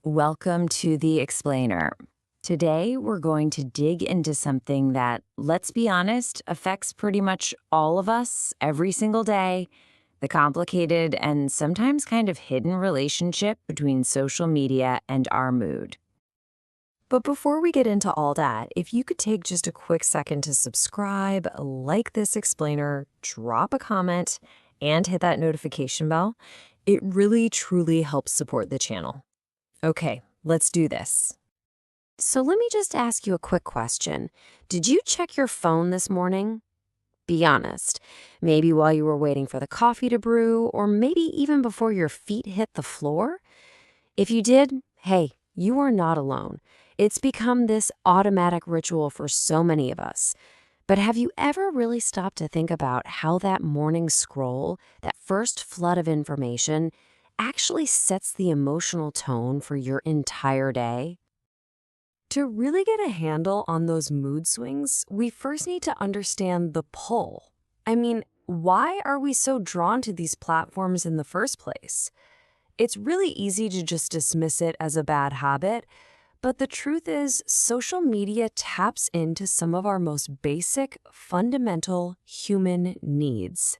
Welcome to The Explainer. Today, we're going to dig into something that, let's be honest, affects pretty much all of us every single day: the complicated and sometimes kind of hidden relationship between social media and our mood. But before we get into all that, if you could take just a quick second to subscribe, like this explainer, drop a comment, and hit that notification bell, it really truly helps support the channel. Okay, let's do this. So let me just ask you a quick question. Did you check your phone this morning? Be honest. Maybe while you were waiting for the coffee to brew, or maybe even before your feet hit the floor? If you did, hey, you are not alone. It's become this automatic ritual for so many of us. But have you ever really stopped to think about how that morning scroll, that first flood of information, actually sets the emotional tone for your entire day? To really get a handle on those mood swings, we first need to understand the pull. Why are we so drawn to these platforms in the first place? It's really easy to just dismiss it as a bad habit, but the truth is, social media taps into some of our most basic, fundamental human needs.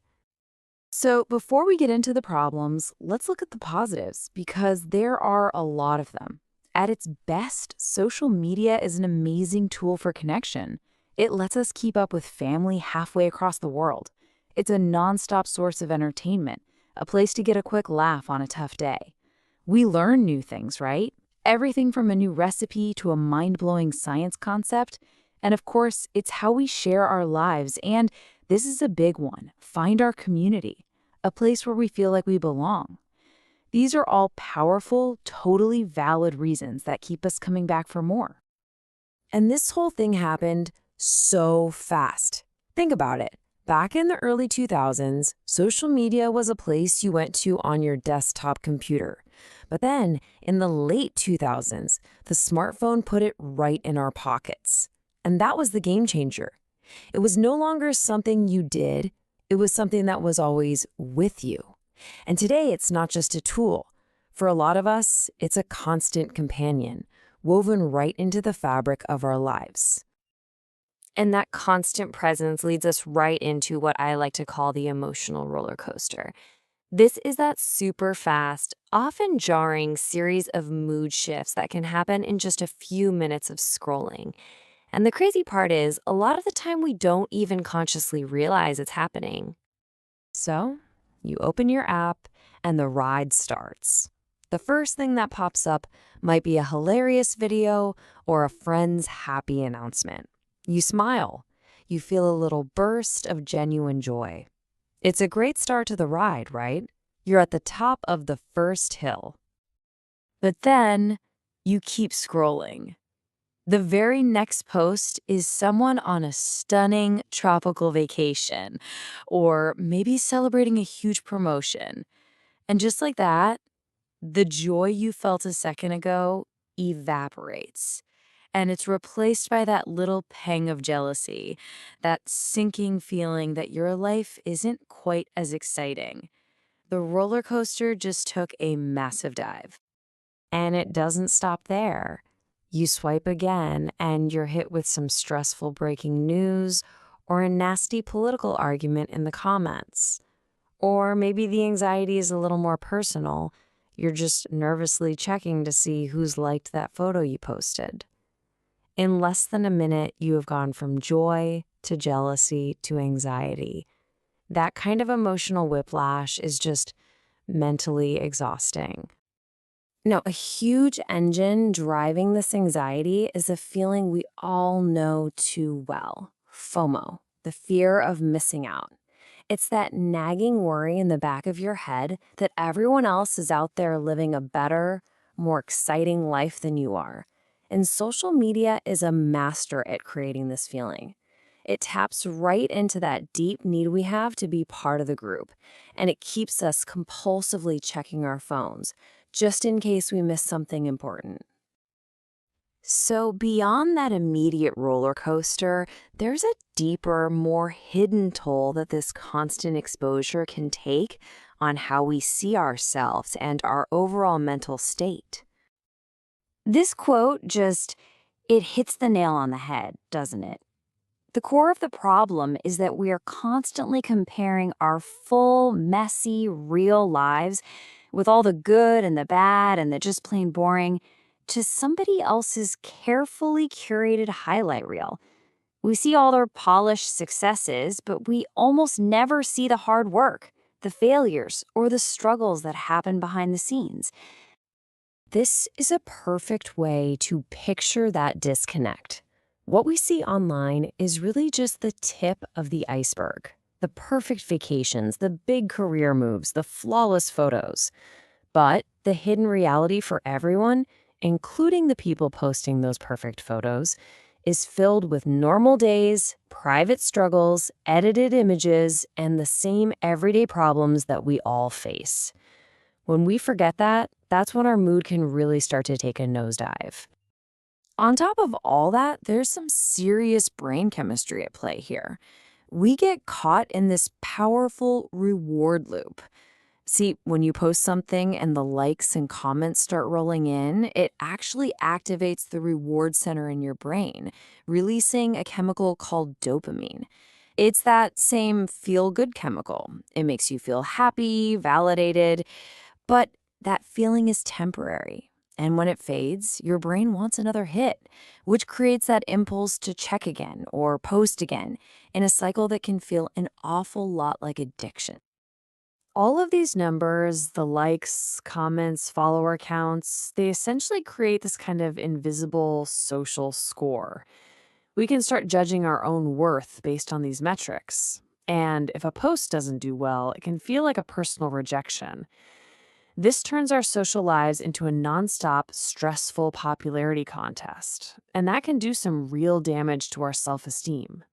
So before we get into the problems, let's look at the positives, because there are a lot of them. At its best, social media is an amazing tool for connection. It lets us keep up with family halfway across the world. It's a nonstop source of entertainment, a place to get a quick laugh on a tough day. We learn new things, right? Everything from a new recipe to a mind-blowing science concept. And of course, it's how we share our lives, and this is a big one: find our community, a place where we feel like we belong. These are all powerful, totally valid reasons that keep us coming back for more. And this whole thing happened so fast. Think about it. Back in the early 2000s, social media was a place you went to on your desktop computer. But then, in the late 2000s, the smartphone put it right in our pockets. And that was the game changer. It was no longer something you did, it was something that was always with you. And today, it's not just a tool. For a lot of us, it's a constant companion, woven right into the fabric of our lives. And that constant presence leads us right into what I like to call the emotional roller coaster. This is that super fast, often jarring series of mood shifts that can happen in just a few minutes of scrolling. And the crazy part is, a lot of the time we don't even consciously realize it's happening. So, you open your app and the ride starts. The first thing that pops up might be a hilarious video or a friend's happy announcement. You smile. You feel a little burst of genuine joy. It's a great start to the ride, right? You're at the top of the first hill. But then you keep scrolling. The very next post is someone on a stunning tropical vacation, or maybe celebrating a huge promotion. And just like that, the joy you felt a second ago evaporates. And it's replaced by that little pang of jealousy, that sinking feeling that your life isn't quite as exciting. The roller coaster just took a massive dive. And it doesn't stop there. You swipe again, and you're hit with some stressful breaking news or a nasty political argument in the comments. Or maybe the anxiety is a little more personal. You're just nervously checking to see who's liked that photo you posted. In less than a minute, you have gone from joy to jealousy to anxiety. That kind of emotional whiplash is just mentally exhausting. Now, a huge engine driving this anxiety is a feeling we all know too well: FOMO, the fear of missing out. It's that nagging worry in the back of your head that everyone else is out there living a better, more exciting life than you are. And social media is a master at creating this feeling. It taps right into that deep need we have to be part of the group, and it keeps us compulsively checking our phones, just in case we miss something important. So beyond that immediate roller coaster, there's a deeper, more hidden toll that this constant exposure can take on how we see ourselves and our overall mental state. This quote it hits the nail on the head, doesn't it? The core of the problem is that we are constantly comparing our full, messy, real lives with all the good and the bad and the just plain boring to somebody else's carefully curated highlight reel. We see all their polished successes, but we almost never see the hard work, the failures, or the struggles that happen behind the scenes. This is a perfect way to picture that disconnect. What we see online is really just the tip of the iceberg. The perfect vacations, the big career moves, the flawless photos. But the hidden reality for everyone, including the people posting those perfect photos, is filled with normal days, private struggles, edited images, and the same everyday problems that we all face. When we forget that, that's when our mood can really start to take a nosedive. On top of all that, there's some serious brain chemistry at play here. We get caught in this powerful reward loop. See, when you post something and the likes and comments start rolling in, it actually activates the reward center in your brain, releasing a chemical called dopamine. It's that same feel-good chemical. It makes you feel happy, validated, but that feeling is temporary. And when it fades, your brain wants another hit, which creates that impulse to check again or post again in a cycle that can feel an awful lot like addiction. All of these numbers, the likes, comments, follower counts, they essentially create this kind of invisible social score. We can start judging our own worth based on these metrics. And if a post doesn't do well, it can feel like a personal rejection. This turns our social lives into a nonstop, stressful popularity contest, and that can do some real damage to our self-esteem.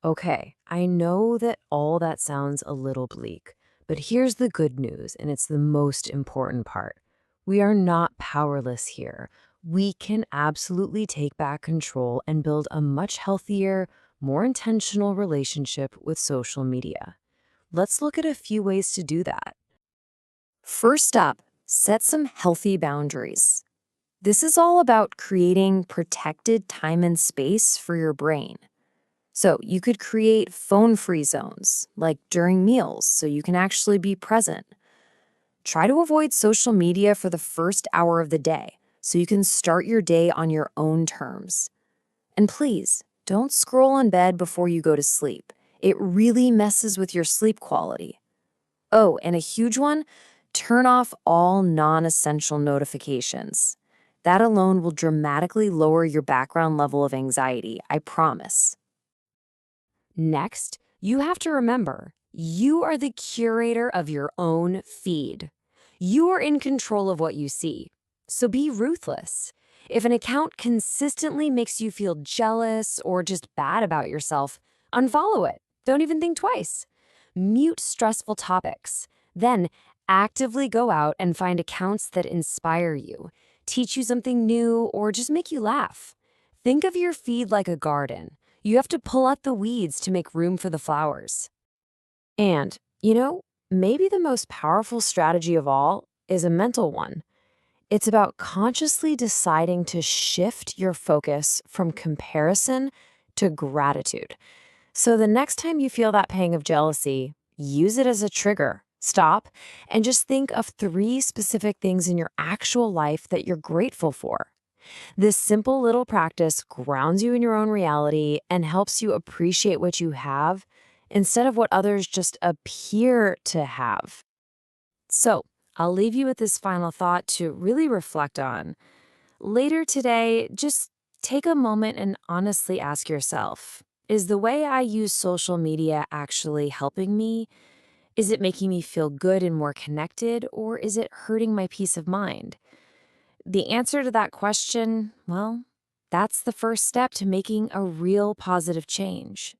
Okay, I know that all that sounds a little bleak, but here's the good news, and it's the most important part. We are not powerless here. We can absolutely take back control and build a much healthier, more intentional relationship with social media. Let's look at a few ways to do that. First up, set some healthy boundaries. This is all about creating protected time and space for your brain. So you could create phone-free zones, like during meals, so you can actually be present. Try to avoid social media for the first hour of the day, so you can start your day on your own terms. And please, don't scroll in bed before you go to sleep. It really messes with your sleep quality. Oh, and a huge one, turn off all non-essential notifications. That alone will dramatically lower your background level of anxiety, I promise. Next, you have to remember, you are the curator of your own feed. You are in control of what you see, so be ruthless. If an account consistently makes you feel jealous or just bad about yourself, unfollow it. Don't even think twice. Mute stressful topics. Then actively go out and find accounts that inspire you, teach you something new, or just make you laugh. Think of your feed like a garden. You have to pull out the weeds to make room for the flowers. And, maybe the most powerful strategy of all is a mental one. It's about consciously deciding to shift your focus from comparison to gratitude. So the next time you feel that pang of jealousy, use it as a trigger. Stop and just think of 3 specific things in your actual life that you're grateful for. This simple little practice grounds you in your own reality and helps you appreciate what you have instead of what others just appear to have. So, I'll leave you with this final thought to really reflect on. Later today, just take a moment and honestly ask yourself, is the way I use social media actually helping me? Is it making me feel good and more connected, or is it hurting my peace of mind? The answer to that question, well, that's the first step to making a real positive change.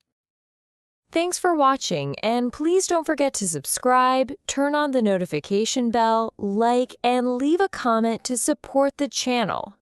Thanks for watching, and please don't forget to subscribe, turn on the notification bell, like, and leave a comment to support the channel.